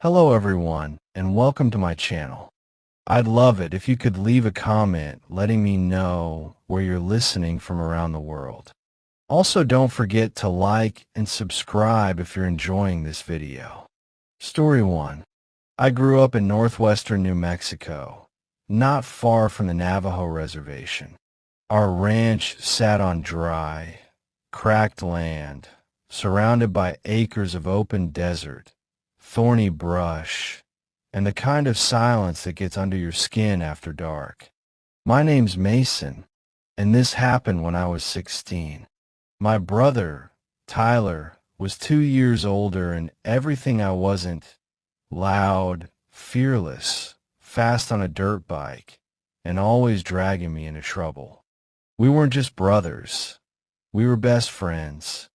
Hello everyone, and welcome to my channel. I'd love it if you could leave a comment letting me know where you're listening from around the world. Also, don't forget to like and subscribe if you're enjoying this video. Story 1. I grew up in northwestern New Mexico, not far from the Navajo reservation. Our ranch sat on dry, cracked land, surrounded by acres of open desert, thorny brush, and the kind of silence that gets under your skin after dark. My name's Mason, and this happened when I was 16. My brother, Tyler, was 2 years older, and everything I wasn't: loud, fearless, fast on a dirt bike, and always dragging me into trouble. We weren't just brothers. We were best friends.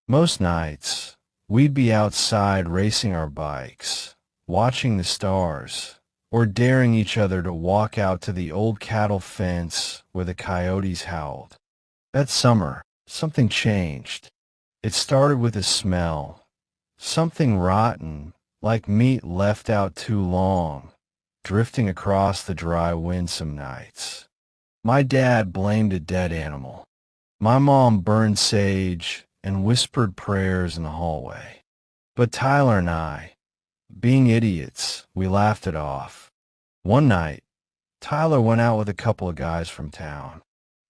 Most nights, we'd be outside racing our bikes, watching the stars, or daring each other to walk out to the old cattle fence where the coyotes howled. That summer, something changed. It started with a smell, something rotten, like meat left out too long, drifting across the dry wind some nights. My dad blamed a dead animal. My mom burned sage and whispered prayers in the hallway. But Tyler and I, being idiots, we laughed it off. One night, Tyler went out with a couple of guys from town.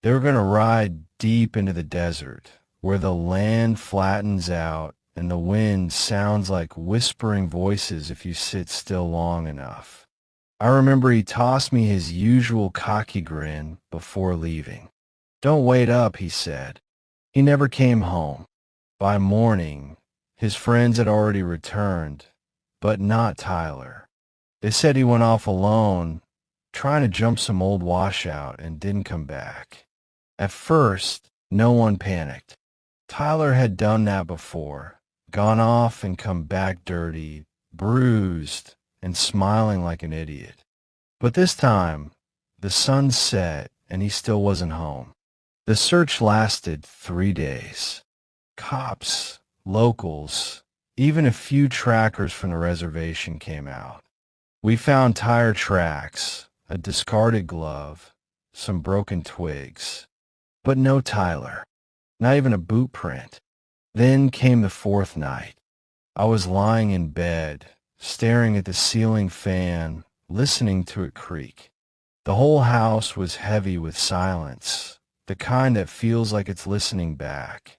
They were going to ride deep into the desert, where the land flattens out and the wind sounds like whispering voices if you sit still long enough. I remember he tossed me his usual cocky grin before leaving. "Don't wait up," he said. He never came home. By morning, his friends had already returned, but not Tyler. They said he went off alone, trying to jump some old washout, and didn't come back. At first, no one panicked. Tyler had done that before, gone off and come back dirty, bruised, and smiling like an idiot. But this time, the sun set and he still wasn't home. The search lasted 3 days. Cops, locals, even a few trackers from the reservation came out. We found tire tracks, a discarded glove, some broken twigs, but no Tyler, not even a boot print. Then came the fourth night. I was lying in bed, staring at the ceiling fan, listening to it creak. The whole house was heavy with silence, the kind that feels like it's listening back.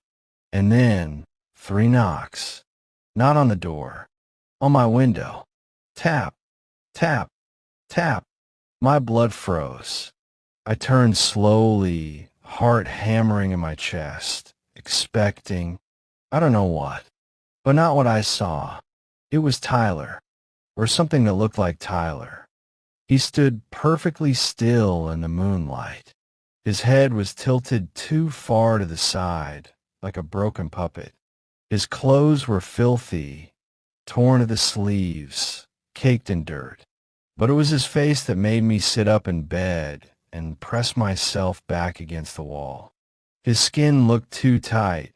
And then 3 knocks, not on the door, on my window. Tap, tap, tap. My blood froze. I turned slowly, heart hammering in my chest, expecting, I don't know what, but not what I saw. It was Tyler, or something that looked like Tyler. He stood perfectly still in the moonlight. His head was tilted too far to the side, like a broken puppet. His clothes were filthy, torn at the sleeves, caked in dirt. But it was his face that made me sit up in bed and press myself back against the wall. His skin looked too tight,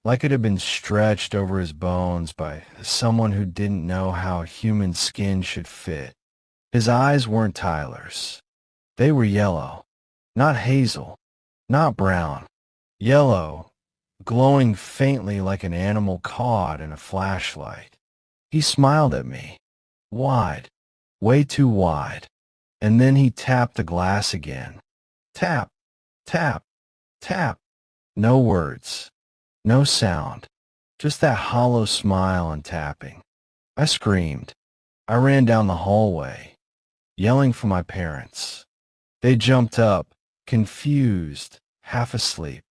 like it had been stretched over his bones by someone who didn't know how human skin should fit. His eyes weren't Tyler's. They were yellow, not hazel, not brown. Yellow, glowing faintly like an animal caught in a flashlight. He smiled at me, wide, way too wide, and then he tapped the glass again. Tap, tap, tap. No words, no sound, just that hollow smile and tapping. I screamed. I ran down the hallway, yelling for my parents. They jumped up, confused, half asleep.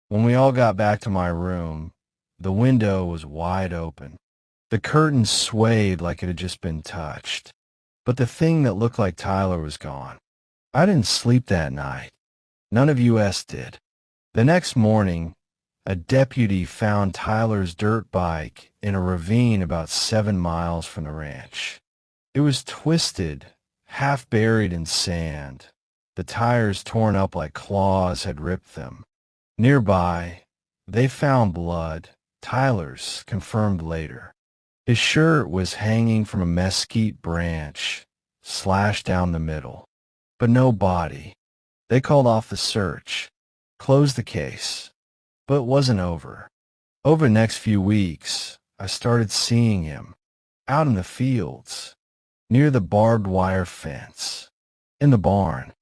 When we all got back to my room, the window was wide open. The curtains swayed like it had just been touched. But the thing that looked like Tyler was gone. I didn't sleep that night. None of us did. The next morning, a deputy found Tyler's dirt bike in a ravine about 7 miles from the ranch. It was twisted, half buried in sand, the tires torn up like claws had ripped them. Nearby, they found blood, Tyler's, confirmed later. His shirt was hanging from a mesquite branch, slashed down the middle, but no body. They called off the search, closed the case, but it wasn't over. Over the next few weeks, I started seeing him out in the fields, near the barbed wire fence, in the barn,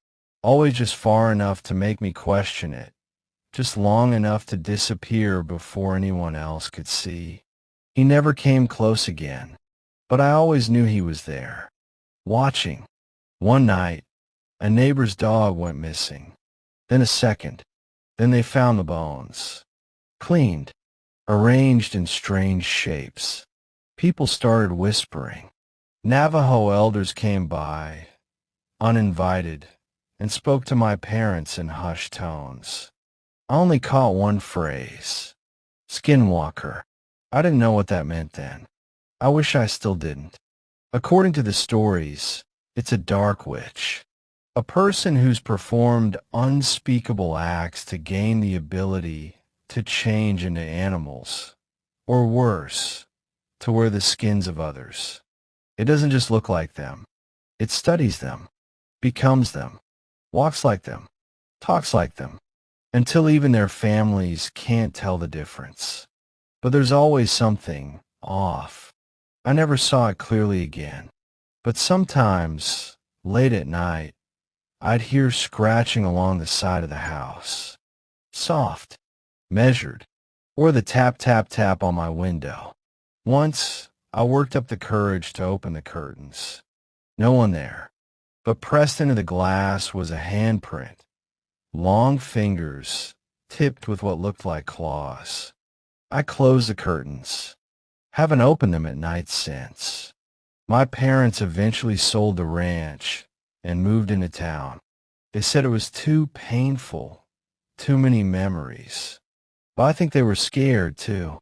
always just far enough to make me question it, just long enough to disappear before anyone else could see. He never came close again, but I always knew he was there, watching. One night, a neighbor's dog went missing, then a second, then they found the bones, cleaned, arranged in strange shapes. People started whispering. Navajo elders came by, uninvited, and spoke to my parents in hushed tones. I only caught one phrase, Skinwalker. I didn't know what that meant then. I wish I still didn't. According to the stories, it's a dark witch, a person who's performed unspeakable acts to gain the ability to change into animals, or worse, to wear the skins of others. It doesn't just look like them. It studies them, becomes them, walks like them, talks like them, until even their families can't tell the difference. But there's always something off. I never saw it clearly again. But sometimes, late at night, I'd hear scratching along the side of the house. Soft, measured, or the tap, tap, tap on my window. Once, I worked up the courage to open the curtains. No one there, but pressed into the glass was a handprint, long fingers tipped with what looked like claws. I closed the curtains. Haven't opened them at night since. My parents eventually sold the ranch and moved into town. They said it was too painful, too many memories. But I think they were scared too.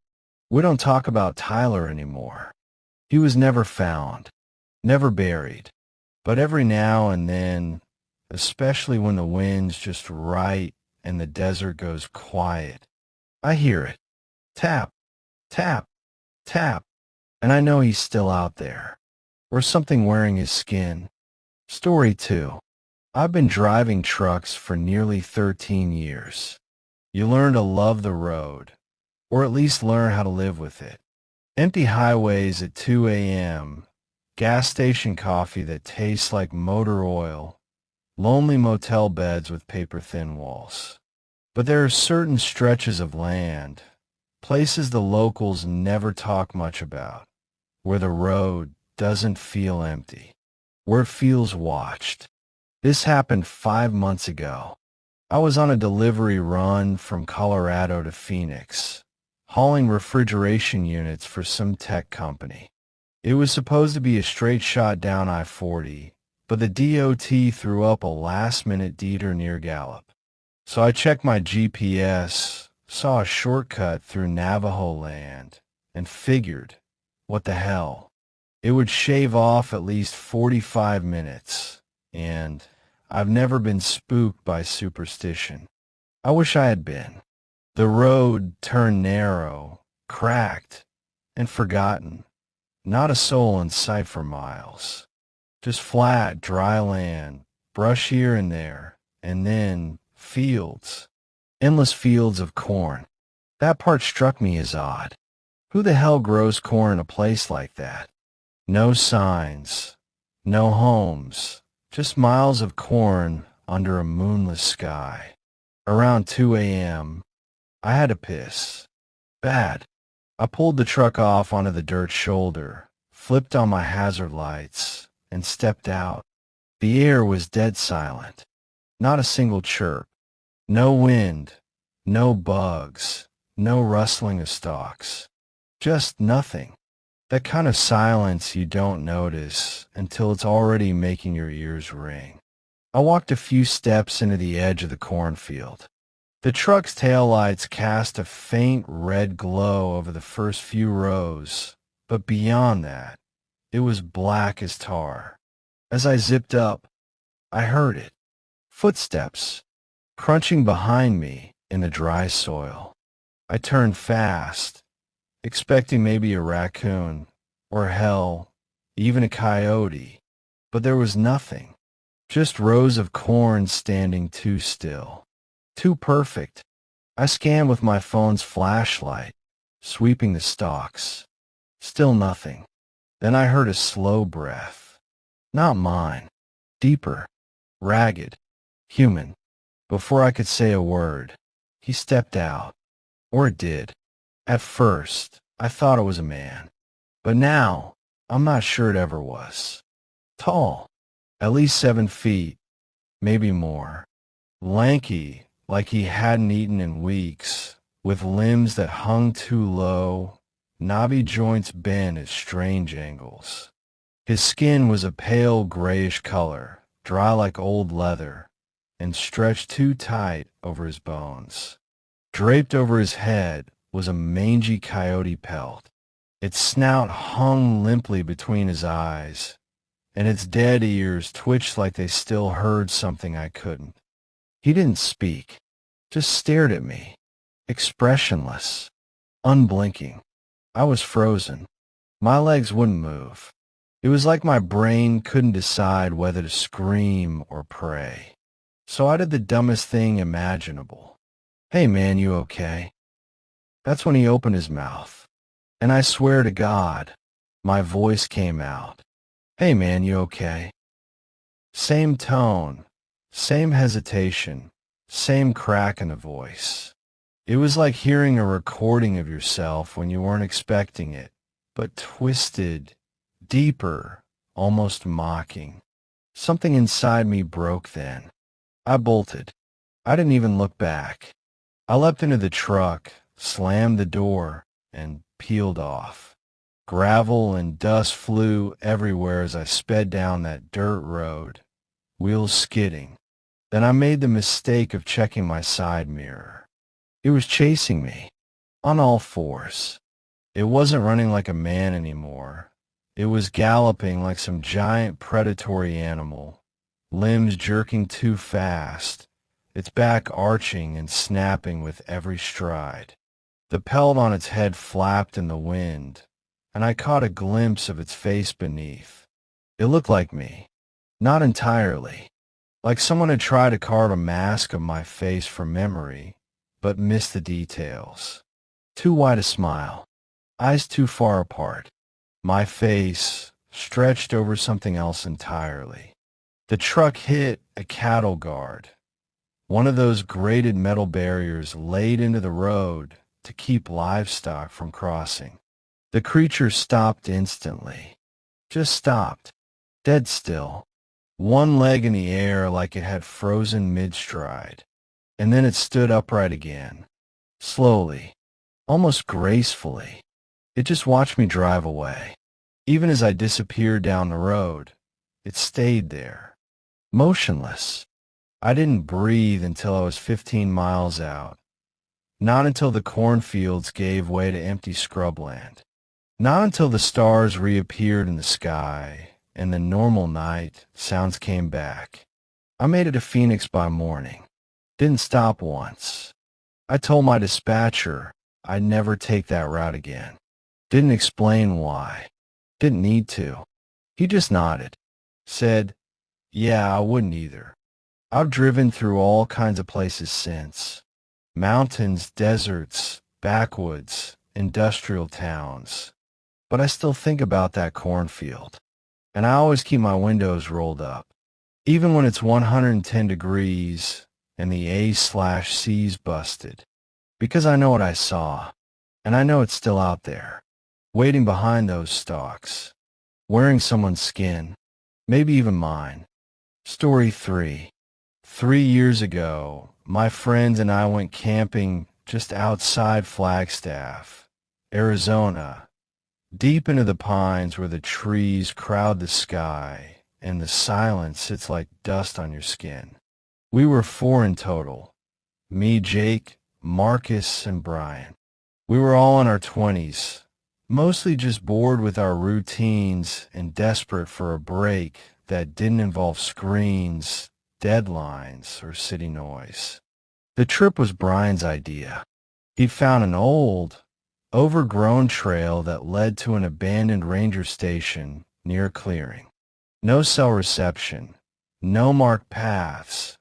We don't talk about Tyler anymore. He was never found, never buried. But every now and then, especially when the wind's just right and the desert goes quiet, I hear it. Tap, tap, tap. And I know he's still out there. Or something wearing his skin. Story 2. I've been driving trucks for nearly 13 years. You learn to love the road, or at least learn how to live with it. Empty highways at 2 a.m., gas station coffee that tastes like motor oil, lonely motel beds with paper-thin walls. But there are certain stretches of land, places the locals never talk much about, where the road doesn't feel empty, where it feels watched. This happened 5 months ago. I was on a delivery run from Colorado to Phoenix, hauling refrigeration units for some tech company. It was supposed to be a straight shot down I-40, but the DOT threw up a last-minute detour near Gallup. So I checked my GPS, saw a shortcut through Navajo land, and figured, what the hell? It would shave off at least 45 minutes, and I've never been spooked by superstition. I wish I had been. The road turned narrow, cracked, and forgotten. Not a soul in sight for miles. Just flat, dry land, brush here and there, and then fields. Endless fields of corn. That part struck me as odd. Who the hell grows corn in a place like that? No signs, no homes, just miles of corn under a moonless sky. Around 2 a.m., I had to piss. Bad. I pulled the truck off onto the dirt shoulder, flipped on my hazard lights, and stepped out. The air was dead silent. Not a single chirp. No wind, no bugs, no rustling of stalks. Just nothing. That kind of silence you don't notice until it's already making your ears ring. I walked a few steps into the edge of the cornfield. The truck's taillights cast a faint red glow over the first few rows, but beyond that, it was black as tar. As I zipped up, I heard it. Footsteps, crunching behind me in the dry soil. I turned fast, expecting maybe a raccoon, or hell, even a coyote. But there was nothing. Just rows of corn standing too still. Too perfect. I scanned with my phone's flashlight, sweeping the stalks. Still nothing. Then I heard a slow breath. Not mine. Deeper. Ragged. Human. Before I could say a word, he stepped out. Or it did. At first, I thought it was a man. But now, I'm not sure it ever was. Tall. At least 7 feet. Maybe more. Lanky, like he hadn't eaten in weeks, with limbs that hung too low, knobby joints bent at strange angles. His skin was a pale grayish color, dry like old leather, and stretched too tight over his bones. Draped over his head was a mangy coyote pelt. Its snout hung limply between his eyes, and its dead ears twitched like they still heard something I couldn't. He didn't speak, just stared at me, expressionless, unblinking. I was frozen. My legs wouldn't move. It was like my brain couldn't decide whether to scream or pray. So I did the dumbest thing imaginable. "Hey man, you okay?" That's when he opened his mouth. And I swear to God, my voice came out. "Hey man, you okay?" Same tone, same hesitation, same crack in the voice. It was like hearing a recording of yourself when you weren't expecting it, but twisted, deeper, almost mocking. Something inside me broke then. I bolted. I didn't even look back. I leapt into the truck, slammed the door, and peeled off. Gravel and dust flew everywhere as I sped down that dirt road, wheels skidding. Then I made the mistake of checking my side mirror. It was chasing me, on all fours. It wasn't running like a man anymore. It was galloping like some giant predatory animal, limbs jerking too fast, its back arching and snapping with every stride. The pelt on its head flapped in the wind, and I caught a glimpse of its face beneath. It looked like me. Not entirely. Like someone had tried to carve a mask of my face from memory, but missed the details. Too wide a smile. Eyes too far apart. My face stretched over something else entirely. The truck hit a cattle guard. One of those grated metal barriers laid into the road to keep livestock from crossing. The creature stopped instantly. Just stopped. Dead still. One leg in the air like it had frozen mid-stride. And then it stood upright again. Slowly. Almost gracefully. It just watched me drive away. Even as I disappeared down the road, it stayed there. Motionless. I didn't breathe until I was 15 miles out. Not until the cornfields gave way to empty scrubland. Not until the stars reappeared in the sky and the normal night sounds came back. I made it to Phoenix by morning. Didn't stop once. I told my dispatcher I'd never take that route again. Didn't explain why. Didn't need to. He just nodded. Said, "Yeah, I wouldn't either." I've driven through all kinds of places since. Mountains, deserts, backwoods, industrial towns. But I still think about that cornfield. And I always keep my windows rolled up. Even when it's 110 degrees and the A/C's busted. Because I know what I saw. And I know it's still out there. Waiting behind those stalks. Wearing someone's skin. Maybe even mine. Story 3. 3 years ago, my friends and I went camping just outside Flagstaff, Arizona, deep into the pines where the trees crowd the sky and the silence sits like dust on your skin. We were 4 in total. Me, Jake, Marcus, and Brian. We were all in our 20s, mostly just bored with our routines and desperate for a break that didn't involve screens, deadlines, or city noise. The trip was Brian's idea. He'd found an old, overgrown trail that led to an abandoned ranger station near a clearing. No cell reception, no marked paths,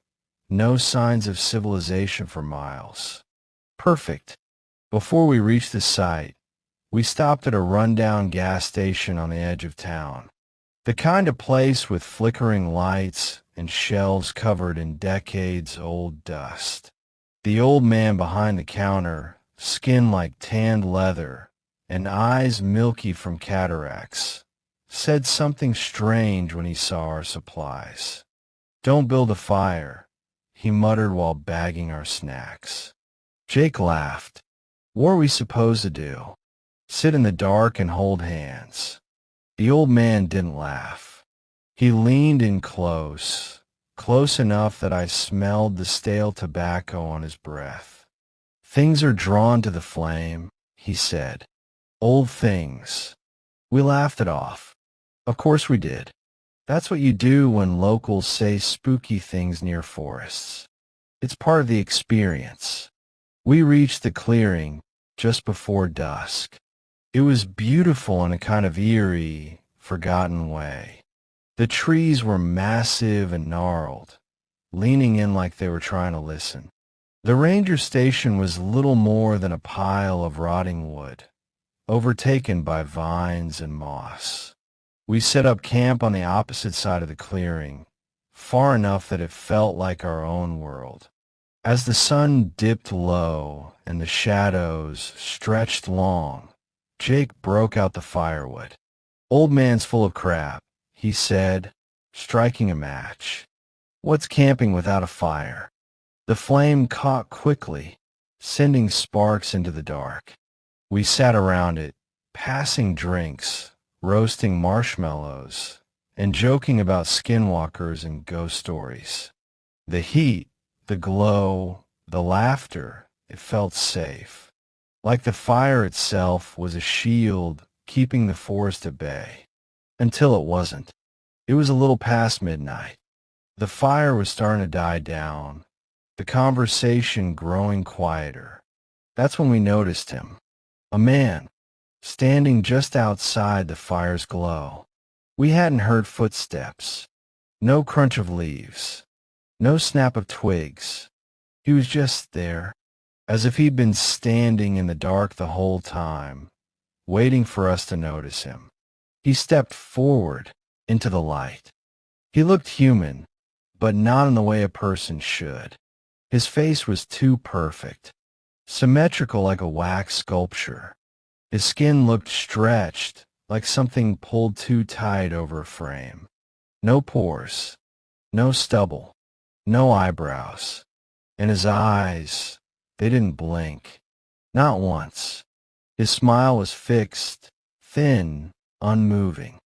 no signs of civilization for miles. Perfect. Before we reached the site, we stopped at a rundown gas station on the edge of town. The kind of place with flickering lights and shelves covered in decades-old dust. The old man behind the counter, skin like tanned leather and eyes milky from cataracts, said something strange when he saw our supplies. "Don't build a fire," he muttered while bagging our snacks. Jake laughed. "What are we supposed to do? Sit in the dark and hold hands?" The old man didn't laugh. He leaned in close, close enough that I smelled the stale tobacco on his breath. "Things are drawn to the flame," he said. "Old things." We laughed it off. Of course we did. That's what you do when locals say spooky things near forests. It's part of the experience. We reached the clearing just before dusk. It was beautiful in a kind of eerie, forgotten way. The trees were massive and gnarled, leaning in like they were trying to listen. The ranger station was little more than a pile of rotting wood, overtaken by vines and moss. We set up camp on the opposite side of the clearing, far enough that it felt like our own world. As the sun dipped low and the shadows stretched long, Jake broke out the firewood. "Old man's full of crap," he said, striking a match. "What's camping without a fire?" The flame caught quickly, sending sparks into the dark. We sat around it, passing drinks, roasting marshmallows, and joking about skinwalkers and ghost stories. The heat, the glow, the laughter, it felt safe. Like the fire itself was a shield keeping the forest at bay. Until it wasn't. It was a little past midnight. The fire was starting to die down, the conversation growing quieter. That's when we noticed him. A man, standing just outside the fire's glow. We hadn't heard footsteps. No crunch of leaves. No snap of twigs. He was just there, as if he'd been standing in the dark the whole time, waiting for us to notice him. He stepped forward into the light. He looked human, but not in the way a person should. His face was too perfect, symmetrical like a wax sculpture. His skin looked stretched, like something pulled too tight over a frame. No pores, no stubble, no eyebrows. And his eyes, they didn't blink. Not once. His smile was fixed, thin, unmoving,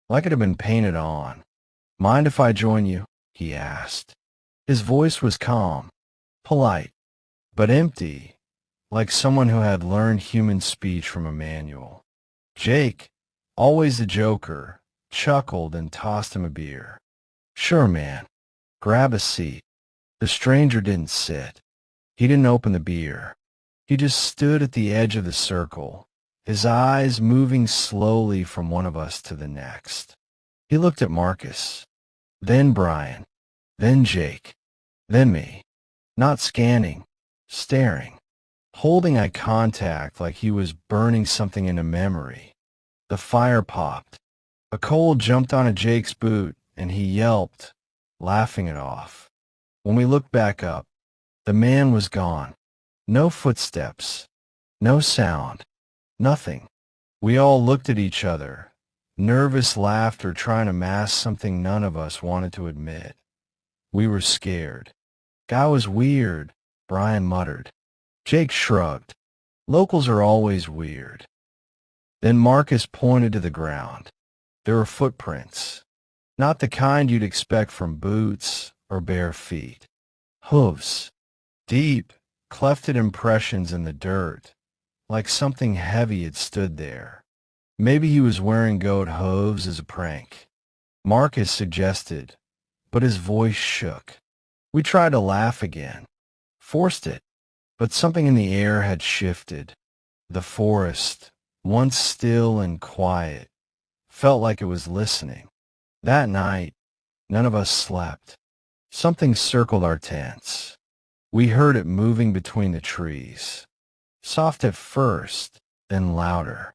like it had been painted on. "Mind if I join you?" he asked. His voice was calm, polite, but empty, like someone who had learned human speech from a manual. Jake, always the joker, chuckled and tossed him a beer. "Sure, man. Grab a seat." The stranger didn't sit. He didn't open the beer. He just stood at the edge of the circle, his eyes moving slowly from one of us to the next. He looked at Marcus, then Brian, then Jake, then me, not scanning, staring, holding eye contact like he was burning something into memory. The fire popped. A coal jumped onto Jake's boot, and he yelped, laughing it off. When we looked back up, the man was gone. No footsteps, no sound, nothing. We all looked at each other, nervous laughter trying to mask something none of us wanted to admit. We were scared. "Guy was weird," Brian muttered. Jake shrugged. "Locals are always weird." Then Marcus pointed to the ground. There were footprints. Not the kind you'd expect from boots or bare feet. Hooves. Deep, clefted impressions in the dirt, like something heavy had stood there. Maybe he was wearing goat hooves as a prank. Marcus suggested, but his voice shook. We tried to laugh again. Forced it, but something in the air had shifted. The forest, once still and quiet, felt like it was listening. That night, none of us slept. Something circled our tents. We heard it moving between the trees. Soft at first, then louder.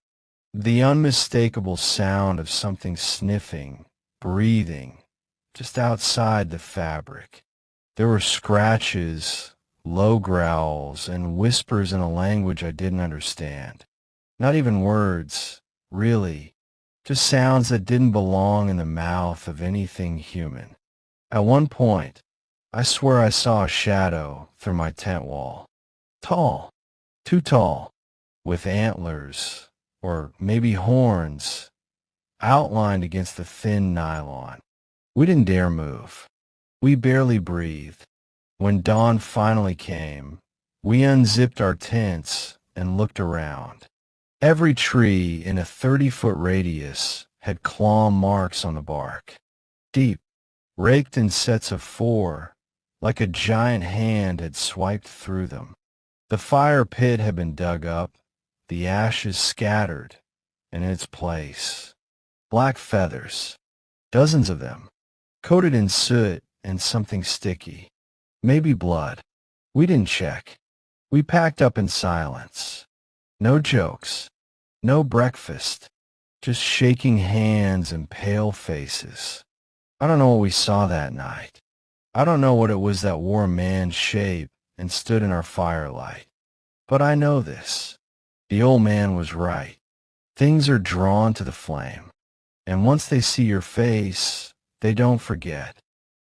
The unmistakable sound of something sniffing, breathing, just outside the fabric. There were scratches, low growls, and whispers in a language I didn't understand. Not even words, really, just sounds that didn't belong in the mouth of anything human. At one point, I swear I saw a shadow through my tent wall. Tall, too tall, with antlers, or maybe horns, outlined against the thin nylon. We didn't dare move. We barely breathed. When dawn finally came, we unzipped our tents and looked around. Every tree in a 30-foot radius had claw marks on the bark, deep, raked in sets of 4, like a giant hand had swiped through them. The fire pit had been dug up, the ashes scattered, and in its place, black feathers, dozens of them, coated in soot and something sticky, maybe blood. We didn't check. We packed up in silence. No jokes, no breakfast, just shaking hands and pale faces. I don't know what we saw that night. I don't know what it was that wore a man's shape and stood in our firelight. But I know this. The old man was right. Things are drawn to the flame. And once they see your face, they don't forget.